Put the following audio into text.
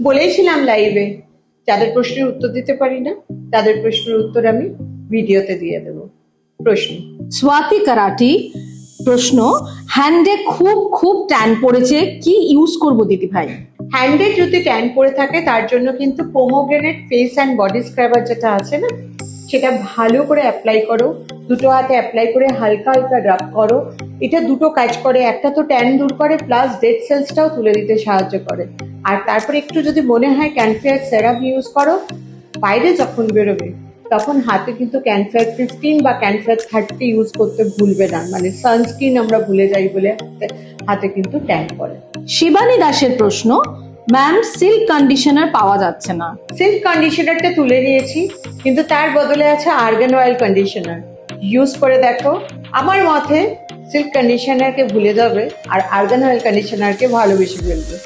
বলেইছিলাম লাইভে, যাদের প্রশ্নের উত্তর দিতে পারি না তাদের প্রশ্নের উত্তর আমি ভিডিওতে দিয়ে দেব। প্রশ্ন স্বাতি কারাটি প্রশ্ন, হ্যান্ডে খুব খুব ট্যান পড়েছে, কি ইউজ করব দিদি ভাই? হ্যান্ডে যদি ট্যান পড়ে থাকে তার জন্য কিন্তু পোমোগ্রেনেট ফেস অ্যান্ড বডি স্ক্রাবার যেটা আছে না, সেটা ভালো করে অ্যাপ্লাই করো। দুটো হাতে অ্যাপ্লাই করে হালকা হালকা রাব করো। এটা দুটো কাজ করে, একটা তো ট্যান দূর করে প্লাস ডেড সেলসটাও তুলে দিতে সাহায্য করে। আর তারপরে একটু যদি মনে হয় ক্যানফেয়ার সেরাম ইউজ করো, বাইরে যখন বেরোবে তখন হাতে কিন্তু ক্যানফেয়ার 15 বা ক্যানফেয়ার 30 ইউজ করতে ভুলবে না, মানে সানস্ক্রিন আমরা ভুলে যাই বলে হাতে কিন্তু ট্যান পড়ে। শিবানী দাসের প্রশ্ন, ম্যাম সিল্ক কন্ডিশনার পাওয়া যাচ্ছে না। সিল্ক কন্ডিশনারটা তুলে নিয়েছি, কিন্তু তার বদলে আছে আর্গান অয়েল কন্ডিশনার। ইউজ করে দেখো, আমার মতে সিল্ক কন্ডিশনারকে ভুলে যাবে আর আর্গান অয়েল কন্ডিশনারকে ভালোবেসে ফেলবে।